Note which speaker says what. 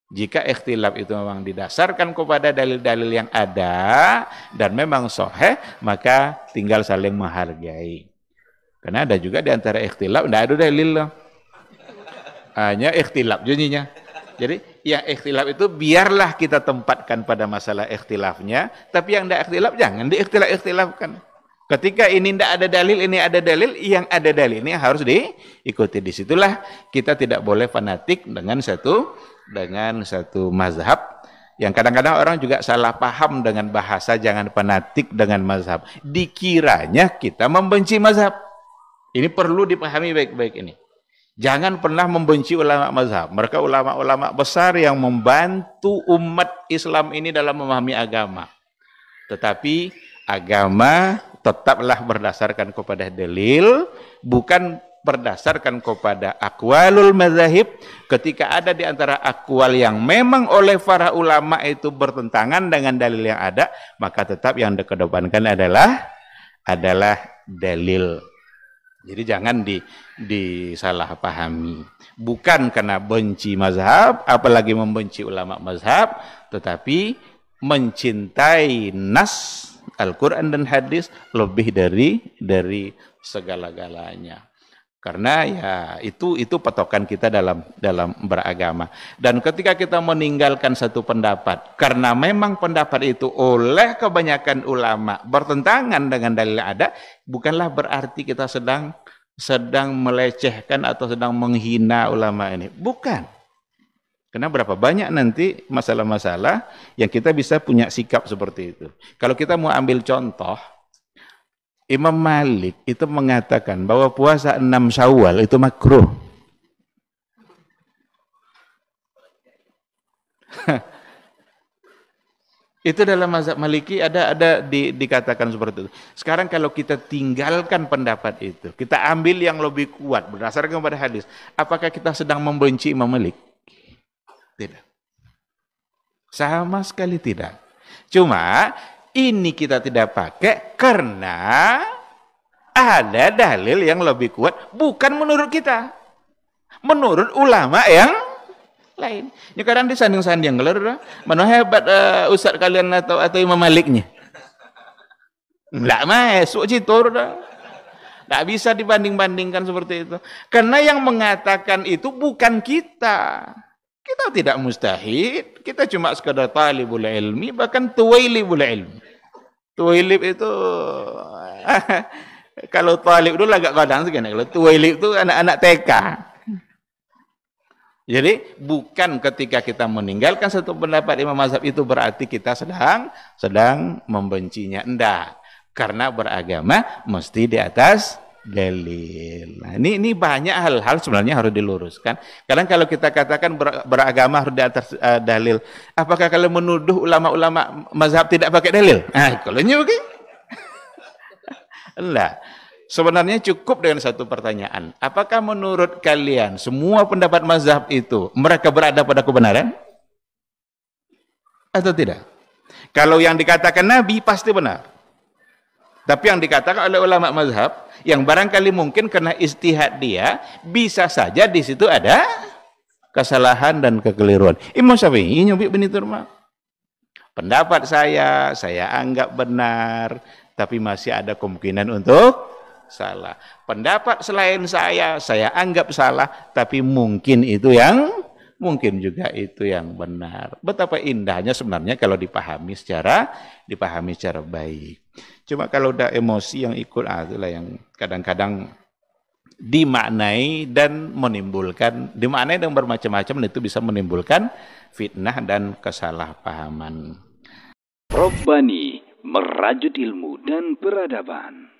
Speaker 1: Jika ikhtilaf itu memang didasarkan kepada dalil-dalil yang ada dan memang sahih, maka tinggal saling menghargai. Karena ada juga di antara ikhtilaf tidak ada dalil loh. Hanya ikhtilaf jadinya. Jadi yang ikhtilaf itu biarlah kita tempatkan pada masalah ikhtilafnya, tapi yang tidak ikhtilaf jangan diikhtilaf-ikhtilafkan. Ketika ini tidak ada dalil, ini ada dalil, yang ada dalil ini harus diikuti. Disitulah kita tidak boleh fanatik dengan satu mazhab. Yang kadang-kadang orang juga salah paham dengan bahasa jangan fanatik dengan mazhab. Dikiranya kita membenci mazhab. Ini perlu dipahami baik-baik ini. Jangan pernah membenci ulama mazhab. Mereka ulama-ulama besar yang membantu umat Islam ini dalam memahami agama. Tetapi agama tetaplah berdasarkan kepada dalil, bukan berdasarkan kepada aqwalul mazahib. Ketika ada di antara aqwal yang memang oleh para ulama itu bertentangan dengan dalil yang ada, maka tetap yang dikedepankan adalah dalil. Jadi jangan disalahpahami. Bukan karena benci mazhab, apalagi membenci ulama mazhab, tetapi mencintai nas Al-Quran dan hadis lebih dari segala-galanya. Karena ya itu patokan kita dalam beragama. Dan ketika kita meninggalkan satu pendapat karena memang pendapat itu oleh kebanyakan ulama bertentangan dengan dalil yang ada, bukanlah berarti kita sedang melecehkan atau sedang menghina ulama ini. Bukan. Karena berapa banyak nanti masalah-masalah yang kita bisa punya sikap seperti itu. Kalau kita mau ambil contoh, Imam Malik itu mengatakan bahwa puasa 6 Syawal itu makruh. Itu dalam mazhab Maliki ada dikatakan seperti itu. Sekarang kalau kita tinggalkan pendapat itu, kita ambil yang lebih kuat berdasarkan pada hadis, apakah kita sedang membenci Imam Malik? Tidak. Sama sekali tidak. Cuma ini kita tidak pakai karena ada dalil yang lebih kuat, bukan menurut kita, menurut ulama yang lain. Ini kadang disanding-sanding, mana hebat ustaz kalian atau Imam Maliknya? Enggak masuk citur dah. Enggak bisa dibanding-bandingkan seperti itu. Karena yang mengatakan itu bukan kita. Kita tidak mustahid, kita cuma sekadar talibul ilmi, bahkan tuwailibul ilmi. Tuwailib itu kalau talib dulu agak kadang segini, kalau tuwailib itu anak-anak TK. Jadi bukan ketika kita meninggalkan satu pendapat imam mazhab itu berarti kita sedang membencinya. Enggak. Karena beragama mesti di atas dalil. Nah, ini banyak hal-hal sebenarnya harus diluruskan. Kadang kalau kita katakan beragama harus di atas dalil, apakah kalau menuduh ulama-ulama mazhab tidak pakai dalil? Kalau ini oke. Enggak. Sebenarnya cukup dengan satu pertanyaan. Apakah menurut kalian semua pendapat mazhab itu mereka berada pada kebenaran? Atau tidak? Kalau yang dikatakan Nabi pasti benar. Tapi yang dikatakan oleh ulama mazhab, yang barangkali mungkin karena ijtihad dia, bisa saja di situ ada kesalahan dan kekeliruan. Imam Syafi'i nyubik begitu rumah. Pendapat saya anggap benar, tapi masih ada kemungkinan untuk salah. Pendapat selain saya anggap salah, tapi mungkin juga itu yang benar. Betapa indahnya sebenarnya kalau dipahami secara baik. Cuma kalau udah emosi yang ikut, itulah yang kadang-kadang dimaknai dan bermacam-macam, itu bisa menimbulkan fitnah dan kesalahpahaman.
Speaker 2: Robbani, merajut ilmu dan peradaban.